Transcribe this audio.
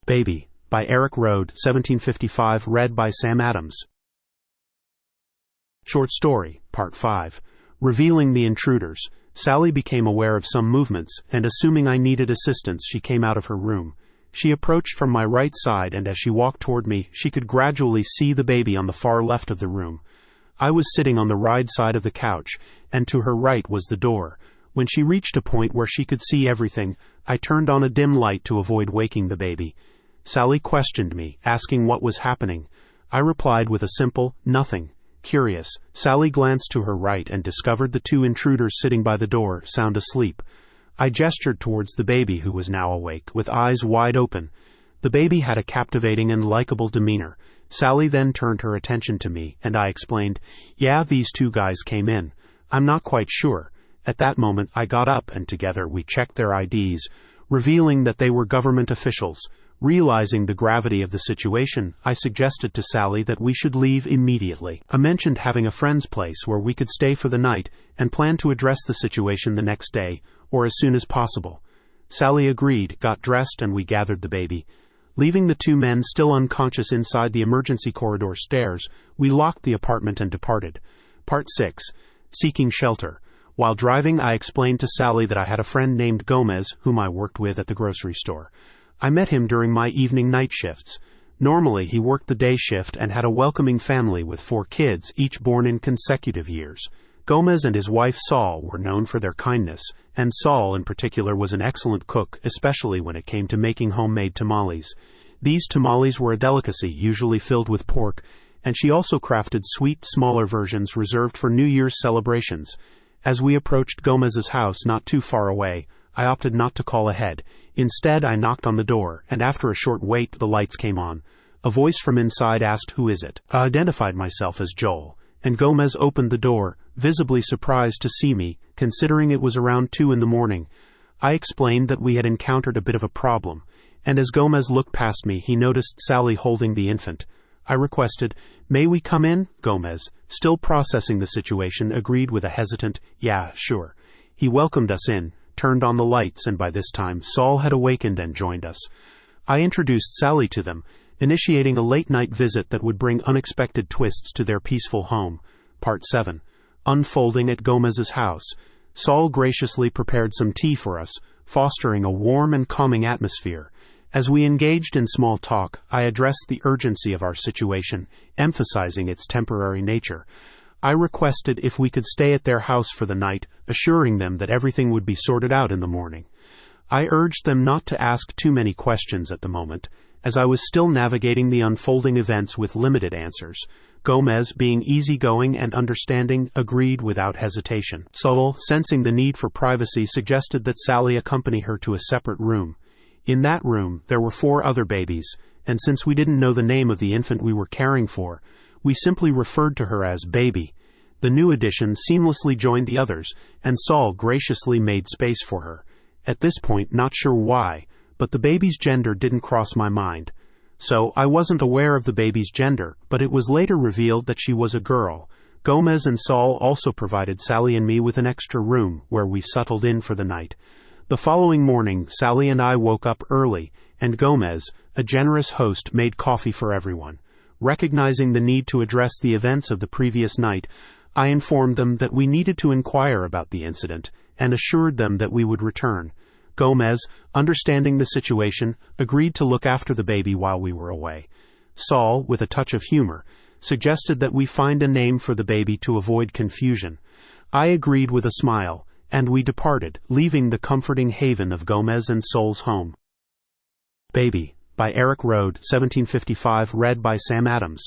Baby, by Erik Røde, 1755, read by Sam Adams. Short Story, Part 5. Revealing the intruders. Sally became aware of some movements, and assuming I needed assistance, she came out of her room. She approached from my right side, and as she walked toward me, she could gradually see the baby on the far left of the room. I was sitting on the right side of the couch, and to her right was the door. When she reached a point where she could see everything, I turned on a dim light to avoid waking the baby. Sally questioned me, asking what was happening. I replied with a simple, "Nothing." Curious, Sally glanced to her right and discovered the two intruders sitting by the door, sound asleep. I gestured towards the baby, who was now awake, with eyes wide open. The baby had a captivating and likable demeanor. Sally then turned her attention to me, and I explained, "Yeah, these two guys came in. I'm not quite sure." At that moment, I got up, and together we checked their IDs, revealing that they were government officials. Realizing the gravity of the situation, I suggested to Sally that we should leave immediately. I mentioned having a friend's place where we could stay for the night and plan to address the situation the next day, or as soon as possible. Sally agreed, got dressed, and we gathered the baby. Leaving the two men still unconscious inside the emergency corridor stairs, we locked the apartment and departed. Part 6. Seeking Shelter. While driving, I explained to Sally that I had a friend named Gomez, whom I worked with at the grocery store. I met him during my evening-night shifts. Normally, he worked the day shift and had a welcoming family with 4 kids, each born in consecutive years. Gomez and his wife Saul were known for their kindness, and Saul in particular was an excellent cook, especially when it came to making homemade tamales. These tamales were a delicacy, usually filled with pork, and she also crafted sweet, smaller versions reserved for New Year's celebrations. As we approached Gomez's house not too far away, I opted not to call ahead. Instead, I knocked on the door, and after a short wait, the lights came on. A voice from inside asked, "Who is it?" I identified myself as Joel, and Gomez opened the door, visibly surprised to see me, considering it was around 2 in the morning. I explained that we had encountered a bit of a problem, and as Gomez looked past me, he noticed Sally holding the infant. I requested, "May we come in?" Gomez, still processing the situation, agreed with a hesitant, "Yeah, sure." He welcomed us in, turned on the lights, and by this time Saul had awakened and joined us. I introduced Sally to them, initiating a late-night visit that would bring unexpected twists to their peaceful home. Part 7. Unfolding at Gomez's house. Saul graciously prepared some tea for us, fostering a warm and calming atmosphere. As we engaged in small talk, I addressed the urgency of our situation, emphasizing its temporary nature. I requested if we could stay at their house for the night, assuring them that everything would be sorted out in the morning. I urged them not to ask too many questions at the moment, as I was still navigating the unfolding events with limited answers. Gomez, being easygoing and understanding, agreed without hesitation. Saul, sensing the need for privacy, suggested that Sally accompany her to a separate room. In that room, there were 4 other babies, and since we didn't know the name of the infant we were caring for, we simply referred to her as Baby. The new addition seamlessly joined the others, and Saul graciously made space for her. At this point, not sure why, but the baby's gender didn't cross my mind. So I wasn't aware of the baby's gender, but it was later revealed that she was a girl. Gomez and Saul also provided Sally and me with an extra room, where we settled in for the night. The following morning, Sally and I woke up early, and Gomez, a generous host, made coffee for everyone. Recognizing the need to address the events of the previous night, I informed them that we needed to inquire about the incident, and assured them that we would return. Gomez, understanding the situation, agreed to look after the baby while we were away. Saul, with a touch of humor, suggested that we find a name for the baby to avoid confusion. I agreed with a smile, and we departed, leaving the comforting haven of Gomez and Saul's home. Baby, by Erik Røde, 1755, read by Sam Adams.